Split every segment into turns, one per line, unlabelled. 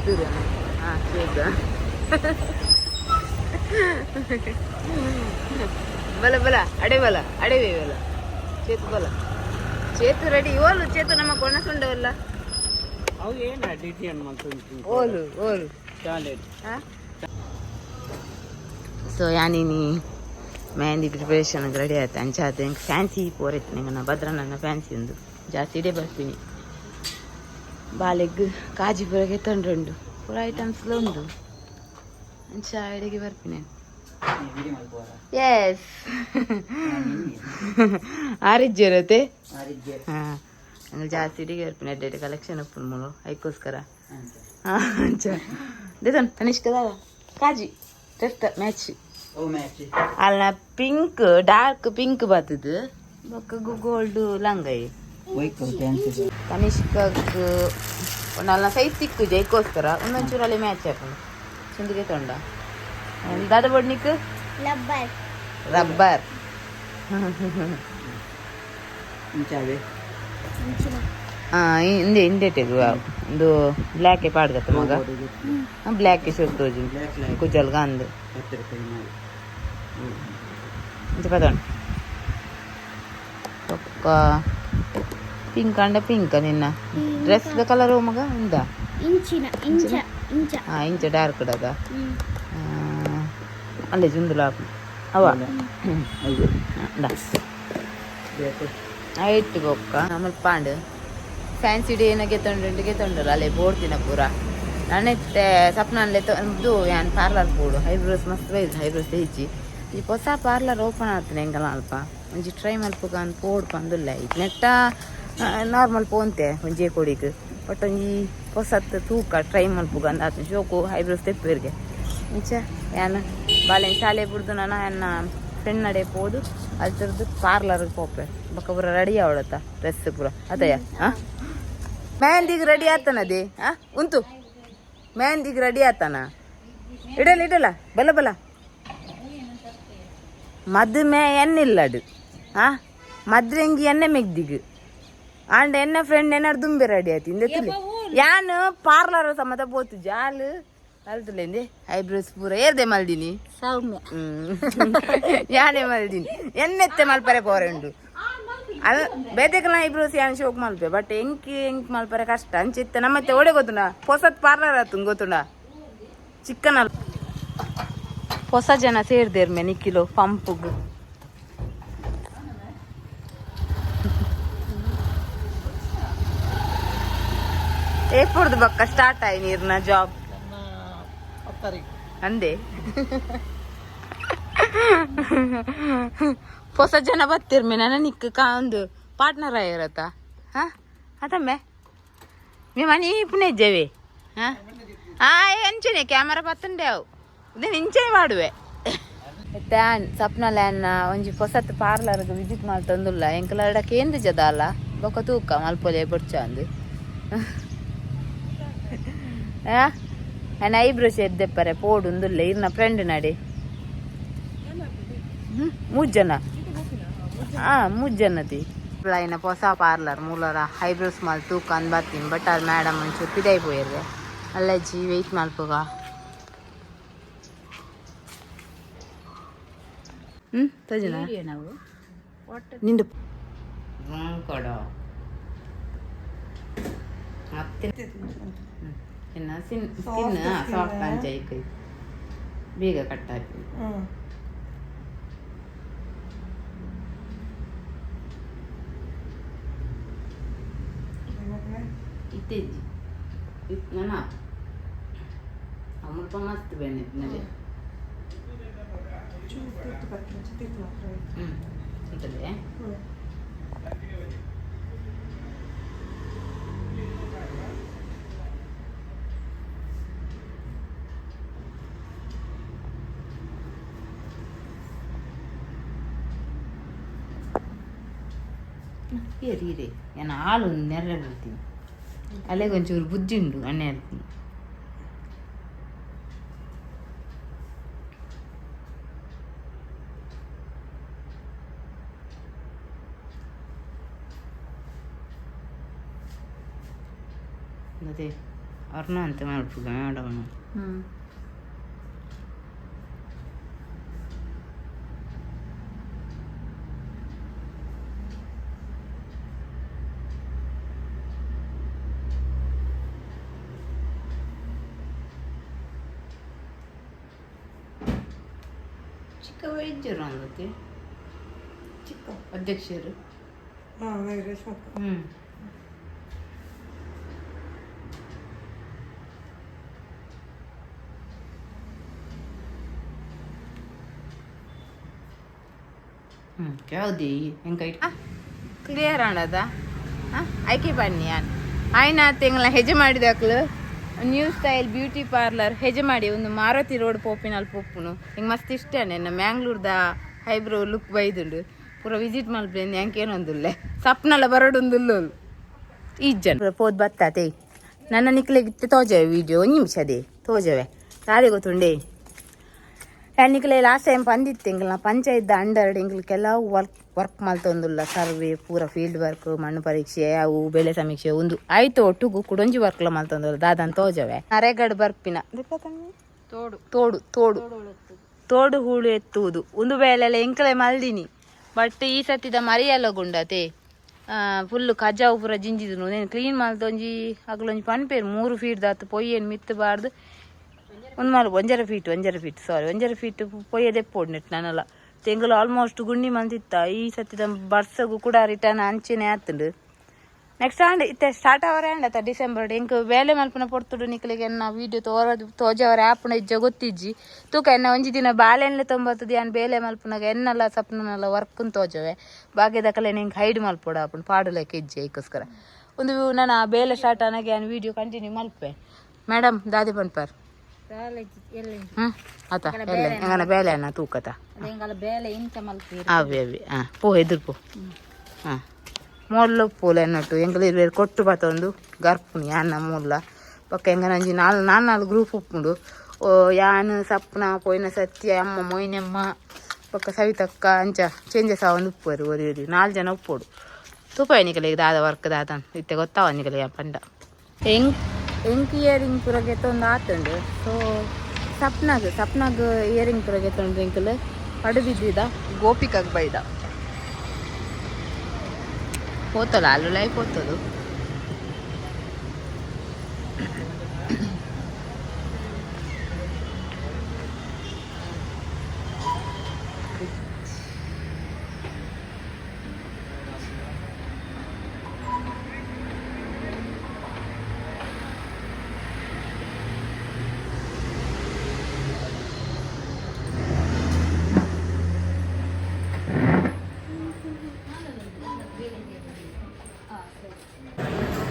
దూరం చూద్దాం ಬಲ ಬಲ ಅಡೆ ಬಲ ಚೇತು ಬಲ ಚೇತು ರೆಡಿ ಓಲು ಚೇತು ನಮ್ಮ ಕೊಣಸುಂಡವಲ್ಲ
ಅವು ಏನು ಡಿಸಿಷನ್ ಮಾಡ್ತೀನಿ
ಓಲು
ಚಾಲೆಂಜ್
ಸೊ ಯಾನಿನಿ ಮೆಹಂದಿ ಪ್ರಿಪರೇಷನ್ ರೆಡಿ ಆಯ್ತು ಅಂಚಾದ ಫ್ಯಾನ್ಸಿ ಪೋರೈತೆ ನಂಗೆ ನಾ ಭದ್ರ ನನ್ನ ಫ್ಯಾನ್ಸಿ ಒಂದು ಜಾಸ್ತಿ ಇಡೇ ಬರ್ತೀನಿ ಬಾಲೆಗ್ ಕಾಜಿಪುರಗೆ ತೊಂಡ್ರೆಂಡು ಪೂರ ಐಟಮ್ಸ್లో ಉಂಡು ಅಂಚ ಎಡೆಗೆ ಬರ್ತೀನಿ ಎಸ್ ಆರಿಜ್ಜಿರತ್ತೆ ಹಾಂ ನಂಗೆ ಜಾಸ್ತಿ ಇಡಿಗೆ ಬರ್ತೀನಿ ಎಡ್ಡೆ ಕಲೆಕ್ಷನ್ ಉಪ್ಪು ಮೂರು ಅದಕ್ಕೋಸ್ಕರ ಹಾಂ ಅಂಚ ದೇದನ್ ತನಿಷ್ಕದಾಗ ಕಾಜಿ ಟೆಸ್ಟ್ ಮ್ಯಾಚ್ ಅಲ್ಲ ಪಿಂಕ್ ಡಾರ್ಕ್ ಪಿಂಕ್ ಬರ್ತದೆ ಬೊಕ್ಕ ಗೋಲ್ಡ್ ಲಂಗೈ ತನಿಷ್ಕಕ್ಕೆ ಒಂದಲ್ಲ ಸೈಜ್ ಸಿಕ್ಕು ಜೈಕೋಸ್ಕರ ಒಂದೊಂಚೂರಲ್ಲಿ ಮ್ಯಾಚ್ ಹಾಕೊಂಡು ಚಂದಿಗೆ ತೊಂಡ ದಾದ ಬಡ್ನಿಕ್ ರಬ್ಬರ್ ಹಿಂದೆ ಹಿಂದೆಟೆಗು ಒಂದು ಬ್ಲ್ಯಾಕೆ ಪಾಡ್ಗತ್ತ ಮಗ ಬ್ಲ್ಯಾಕೆ ಸೊತ್ತೋಜು ಕುಜಲ್ಗ ಅಂದು ಪದೊಂಡು ಒಕ್ಕ ಪಿಂಕ್ ಅಂಡ ಪಿಂಕ್ ನಿನ್ನ ಡ್ರೆಸ್ ಕಲರ್ ಮಗ ಉಂದ ಇಂಚ ಡಾರ್ಕ್ ಡಗ ಅಲ್ಲೇ ಜುಂದುಲಾಪು ಅವ ಐಟ್ ಬೊಕ್ಕ ಆಮೇಲೆ ಪಾಂಡ್ ಫ್ಯಾನ್ಸಿ ಡೇ ಏನಕ್ಕೆ ತೊಂಡಲ್ಲ ಅಲ್ಲೇ ಬೋಡ್ತಿನ ಪೂರ ನನ್ನೆತ್ತೆ ಸಪ್ನಲ್ಲೇ ಇದು ಯಾನ್ ಪಾರ್ಲರ್ ಬೋಡು ಐಬ್ರೋಸ್ ಮಸ್ತ್ ಬೈದು ಐಬ್ರೋಸ್ ಹೆಚ್ಚಿ ಈ ಹೊಸ ಪಾರ್ಲರ್ ಓಪನ್ ಆಗ್ತಾನೆ ಹೆಂಗಲ್ಲ ಅಲ್ಪ ಒಂಜಿ ಟ್ರೈ ಮಲ್ಪಗ ಅಂತ ಪೋಡ್ ಬಂದಿಲ್ಲ ಇದು ನೆಟ್ಟ ನಾರ್ಮಲ್ ಪೋಂತೆ ಒಂಜಿ ಕೊಡಿಗೆ ಬಟ್ ಒಂಜಿ ಹೊಸತ್ತು ತೂಕ ಟ್ರೈ ಮಲ್ಪಗ ಅಂತ ಆತ ಶೋಕು ಐಬ್ರೋಸ್ ತೆಪ್ಪೇರಿಗೆ ಇಂಚ ಯಾನ ಬಾಳೆನ್ ಶಾಲೆ ಬಿಡ್ದು ನಾನು ಎನ್ನ ಫ್ರೆಂಡ್ ನಡೆ ಪೋದು ಅಲ್ಲಿ ತರದ್ದು ಪಾರ್ಲರ್ಗೆ ಹೋಗ್ಪೆ ಬಕ್ಕ ಪೂರ ರೆಡಿ ಅವಳತ್ತ ಡ್ರೆಸ್ ಪೂರ ಅದಯ್ಯ ಹಾಂ ಮೆಹಂದಿಗೆ ರೆಡಿ ಆತನದೇ ಹಾಂ ಉಂಟು ಮೆಹಂದಿಗೆ ರೆಡಿ ಆತಾನ ಇಡಲ್ಲ ಬಲ ಮದುಮೆ ಎನ್ನಿಲ್ಲಡು ಹಾಂ ಮದ್ರೆಂಗಿ ಎಣ್ಣೆ ಮೆಗ್ದಿಗೆ ಆಂಡ ಎನ್ನ ಫ್ರೆಂಡ್ ಏನಾರು ದುಂಬೆ ರೆಡಿ ಆಯ್ತು ಇಂದ ಯಾನು ಪಾರ್ಲರ್ ಸಮತ ಬೋತು ಜಾಲು ಅಲ್ತಲೇಂದೆ ಐಬ್ರೋಸ್ ಪೂರ ಏರ್ದೆ ಮಲ್ದಿನಿ
ಸೌಮ್ಯ
ಯಾನೇ ಮಲ್ದಿನಿ ಎನ್ನೆತ್ತೆ ಮಲ್ಪರೆ ಪೋರೆಂಡು ಅಲ್ಲ ಬೇದೆಕಲ್ಲ ಐಬ್ರೋಸ್ ಯಾನ್ ಶೋಕ್ ಮಲ್ಪೆ ಬಟ್ ಎಂಕಿ ಮಲ್ಪರೆ ಕಷ್ಟ ಅಂಚಿತ್ತೆ ನಮ್ಮತ್ತೆ ಒಡೆ ಗೊತ್ತುಂಡ ಹೊಸತ್ ಪಾರ್ಲರ್ ಆತು ಗೊತ್ತುಂಡ ಚಿಕ್ಕನ ಹೊಸ ಜನ ಸೇರ್ದೇರ್ ಮೆ ನಿಕ್ಕಿಲೋ ಪಂಪುಗ್ ಏಪುರ್ದು ಬಕ್ಕ ಸ್ಟಾರ್ಟ್ ಆಯ್ ನೀರ್ನ ಜಾಬ್ ಅಂದೆ ಹೊಸ ಜನ ಬರ್ತಿರ್ಮೆ ನನ್ನ ನಿಕ್ಕ ಒಂದು ಪಾರ್ಟ್ನರ್ ಆಗಿರತ್ತ ಹಾಂ ಅದಮ್ಮೆ ಮೇ ಮನೆ ಪುಣೆ ಇದ್ದೇವೆ ಹಾಂ ಎಂಚನೆ ಕ್ಯಾಮರಾ ಪತ್ತಂಡೆ ಅವು ಇದೇನು ಇಂಚನೆ ಮಾಡುವೆ ತ್ಯಾನ್ ಸಪ್ನಲ್ಲ ಅನ್ನ ಒಂಜಿ ಹೊಸತ್ ಪಾರ್ಲರ್ಗೆ ವಿಸಿಟ್ ಮಾಡ್ತಂದುಲ್ಲ ಎಂಕಲ ಕೇಂದ್ರ ಜದ ಅಲ್ಲ ಬೊಕ್ಕ ತೂಕ ಮಲ್ಪೊಲೆ ಬೊಡ್ಚ ಅಂದು ನಾನು ಐಬ್ರೋಸ್ ಎದ್ದೆಪ್ಪರೆ ಪೋಡುಂದುಲ್ಲ ಇರ್ನ ಫ್ರೆಂಡ್ ನಡಿ ಮೂಜ್ಜನ ಮೂಜ್ಜನತಿ ಇನ್ನ ಹೊಸ ಪಾರ್ಲರ್ ಮೂಲರ ಐಬ್ರೋಸ್ ಮಾಲ್ ತೂಕ ಅಂದ್ ಬರ್ತೀನಿ ಬಟ್ ಅದು ಮೇಡಮ್ ಒಂಚೂರು ಪಿದಾಯಿ ಪೋಯಿರ್ರೆ ಅಲ್ಲಜ್ಜಿ ವೆಯ್ಟ್ ಮಲ್ಪಗ ತಜನ ನಾವು ನಿಂದು ಕೊಡೋ ಮತ್ತೆ ಇನ್ನ ಸ್ಕಿನ್ ಸಾಫ್ಟ್ ಅಂಚೈ ಬೇಗ ಕಟ್ ಹಾಕಿ ಇತ್ತೇಜಿ ನನ್ನ ಅಮೃತ ಮಸ್ತ್ ಬೆನ್ನಿತ್ತು ನಡೆ ಸಿಗದೆ ರೀ ನಾನು ಹಾಲು ನೆರ್ರೆ ಬಿಡ್ತೀನಿ ಅಲ್ಲೇ ಒಂಚೂರು ಬುಜ್ಜಿ ಉಂಡು ಎಣ್ಣೆ ಹಾಕ್ತೀನಿ ಮತ್ತೆ ಅವ್ರನ್ನ ಅಂತ ಮಾಡ್ಬಿಟ್ಟು ಮೇಡಮ್
ಹ್ಞೂ
ಚಿಕ್ಕ ವೈದ್ಯರು ಅಂದಕ್ಕೆ ಚಿಕ್ಕ ಅಧ್ಯಕ್ಷರು ಹ್ಞೂ ಯಾವ್ದು ಹೆಂಗೆ ಕ್ಲಿಯರ್ ಆಣದ ಆಯ್ಕೆ ಬನ್ನಿ ಆಯ್ನ ತಿಂಗಳ ಹೆಜ್ಜೆ ಮಾಡಿದಾಕ್ಲು ನ್ಯೂ ಸ್ಟೈಲ್ ಬ್ಯೂಟಿ ಪಾರ್ಲರ್ ಹೆಜ್ಜೆ ಮಾಡಿ ಒಂದು ಮಾರುತಿ ರೋಡ್ ಪೋಪಿನಲ್ಲಿ ಪೊಪ್ಪುನು ಹಿಂಗೆ ಮಸ್ತ್ ಇಷ್ಟ ನನ್ನ ಮ್ಯಾಂಗ್ಳೂರ್ದ ಐಬ್ರೋ ಲುಕ್ ಬೈದುಂಡು ಪೂರ ವಿಸಿಟ್ ಮಲ್ಪೇನು ಹೆಂಗೇನೊಂದುಲ್ಲೆ ಸಪ್ನಲ್ಲ ಬರೋಡೊಂದುಲ್ಲು ಈ ಜನ ಪೋದ್ ಬತ್ತಾತೆ ನನ್ನ ನಿಕ್ಲಿಗೆ ತೋಜವೆ ವಿಡಿಯೋ ಒಂದು ನಿಮಿಷದೇ ತೋಜವೆ ಯಾರೇ ಗೊತ್ತುಂಡೆ ಹೆಣ್ಣಿಕ್ಲೆ ಲಾಸ್ಟ್ ಟೈಮ್ ಬಂದಿತ್ತು ಎಂಗ್ಲ ಪಂಚಾಯತ್ ಅಂಡರ್ ಎಂಗ್ಲಕ್ಕೆಲ್ಲ ವರ್ಕ್ ಮಲ್ತೊಂದುಲ್ಲ ಸರ್ವೆ ಪೂರ ಫೀಲ್ಡ್ ವರ್ಕ್ ಮಣ್ಣು ಪರೀಕ್ಷೆ ಅವು ಬೆಳೆ ಸಮೀಕ್ಷೆ ಒಂದು ಆಯ್ತು ಒಟ್ಟುಗು ಕುಡೊಂಜಿ ವರ್ಕ್ಲ ಮಲ್ತೊಂದುಲ್ಲ ದಾದನ್ ತೋಜವೆ ನರೇಗಡ್ ಬರ್ಪಿನ ತೋಡು ತೋಡು ತೋಡು ತೋಡು ಹೂಳು ಎತ್ತುವುದು ಒಂದು ಬೇಲೆಲ್ಲ ಎಂಕಲೆ ಮಲ್ದಿನಿ ಬಟ್ ಈ ಸತಿದ ಮರಿಯಲ್ಲ ಗುಂಡತೆ ಫುಲ್ಲು ಕಜ್ಜಾವು ಪೂರ ಜಿಂಜಿದ್ರು ನೇನು ಕ್ಲೀನ್ ಮಲ್ತೊಂಜಿ ಅಗ್ಲೊಂಜಿ ಪನ್ಪೇರು 3 ಫೀಟ್ ದಾತು ಪೊಯ್ಯೇನು ಮಿತ್ತಬಾರ್ದು ಒಂದು ಮಾಲು 1.5 ಫೀಟ್ ಸಾರಿ 1.5 ಫೀಟ್ ಪೊಯ್ಯದೆ ಪೋಡ್ನೆಟ್ ನಾನಲ್ಲ ತೆಂಗಲು ಆಲ್ಮೋಸ್ಟ್ ಗುಂಡಿ ಮಂದಿತ್ತ ಈ ಸತಿದ ಬರ್ಸಗೂ ಕೂಡ ರಿಟರ್ನ್ ಅಂಚೆನೆ ಆತುಂಡು ನೆಕ್ಸ್ಟ್ ಆಂಡ್ ಇತ್ತೆ ಸ್ಟಾರ್ಟ್ ಅವರೇ ಅಂಡತ್ತ ಡಿಸೆಂಬರ್ ಎಂಕ್ ಬೇಲೆ ಮಲ್ಪನ ಪೊರ್ತುಡು ನಿಕ್ಲಿಗೆ ಎನ್ನ ವೀಡಿಯೋ ತೋಜವರ ಆಪುನ ಇಜ್ಜ ಗೊತ್ತಿಜ್ಜಿ ತೂಕ ಎನ್ನ ಒಂಜಿ ದಿನ ಬಾಳೆಣ್ಣೆ 90 ದಿನ ಬೇಲೆ ಮಲ್ಪನಾಗ ಎನ್ನಲ್ಲ ಸಪ್ನಲ್ಲ ವರ್ಕನ್ ತೋಜವೆ ಬಾಗ್ಯದಕಲೆ ನಿಂಗೆ ಹೈಡ್ ಮಲ್ಪೋಡ ಆಪುಂಡು ಪಾಡುಲಕ್ಕೆ ಇಜ್ಜೆ ಈಗೋಸ್ಕರ ಒಂದು ನಾನು ಬೇಲೆ ಸ್ಟಾರ್ಟ್ ಆನಾಗೆ ನಾನು ವೀಡಿಯೋ ಕಂಟಿನ್ಯೂ ಮಲ್ಪೆ ಮೇಡಮ್ ದಾದಿ ಪನ್ಪಾರ್ ಆತ ಎಲ್ಲ ಎಂಗನ ಬೇಲೆ ಅನ್ನ ತೂಕತ ಅವಿ ಅವಿ ಪೋ ಎದುರು ಪೋ ಮೊಳ್ಳು ಪೂಲ ಎನ್ನಟ್ಟು ಎಂಗಲ ಇರುವೆ ಕೊಟ್ಟು ಬತ್ತೊಂದು ಗರ್ಪುನಿ ಅನ್ನ ಮೂಲ ಪಕ್ಕ ಎಂಗನಂಜಿ ನಾಲ್ಕು ಗ್ರೂಪ್ ಉಪ್ಪುಂಡು ಓ ಯಾನು ಸಪ್ನ ಪೋಯ್ನ ಸತ್ಯ ಅಮ್ಮ ಮೊಯ್ನಮ್ಮ ಪಕ್ಕ ಸವಿತಕ್ಕ ಅಂಚ ಚೇಂಜಸ್ ಒಂದು ಉಪ್ಪರು ಒರಿ 4 ಜನ ಉಪ್ಪೋಡು ತೂಪ ಎನಿಕಲಿಗೆ ದಾದ ವರ್ಕ್ ದಾದನ್ ಇತ್ತೆ ಗೊತ್ತಾವ ನಿಕಲಿಗೆ ಪಂಡ ಎಂಕ್ ಇಯರಿಂಗ್ ಪೂರ ಗೆತ್ತೊಂದು ಆತುಂಡು ಸೊ ಸಪ್ನಾಗ ಇಯರಿಂಗ್ ಪೂರ ಗೆತ್ತೊಂಡು ಎಂಕಲ್ ಪಡುಬಿದ್ದಿದ ಗೋಪಿಕಾಗ ಬೈದ ಹೋತಲ್ಲ ಅಲ್ಲು ಲೈಫ್ ಹೋತದು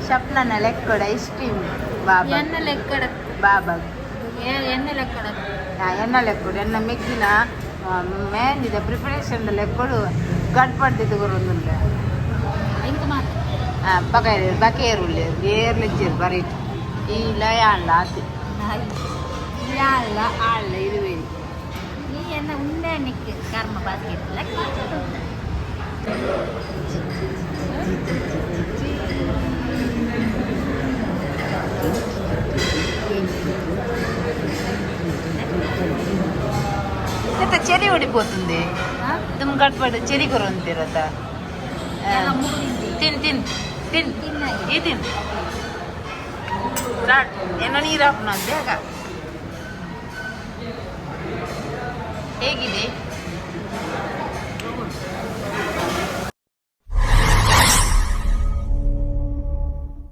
షప్న లెక్కడ ఐస్ క్రీమ్ బాబా
ఎన్న లెక్కడ
బాబా
ఎన్న లెక్కడ
ಎನ್ನ ಲೆಕ್ಕಡು ಎನ್ನ ಮೆಗ್ಗಿನ ಮೇಂದಿದೆ ಪ್ರಿಪರೇಷನ್ ಲೆಕ್ಕಡು ಗಡ್ಪಡ್ದಿದ್ದು ಗೊರೊಂದುಲ್ಲ
ఇంక మా
ಬಕೇರುಲ್ಲೆ ಏರ್ಲಿಜ್ಜರು ಬರೀಟ್ ಈ ಲಯ ಅಲ್ಲ ಆತಿ ಯಾಲ್ಲ ಆಳ್ಳ ಇರುವೇರಿ
ఈ ఎన్న ఉండే నీకు కర్మ బాస్కెట్ లెక్క
చెరి ఉడిపోతుంది తుమ్ గడ్పడు చెరి కూర ఉందిరత ತಿನ್ ತಿನ್ ತಿನ್ ಈ ತಿನ್ ಸ್ಟಾರ್ಟ್ ಏನೋ ನೀರು ಹಾಕೋಣ ಬೇಗ ಹೇಗಿದೆ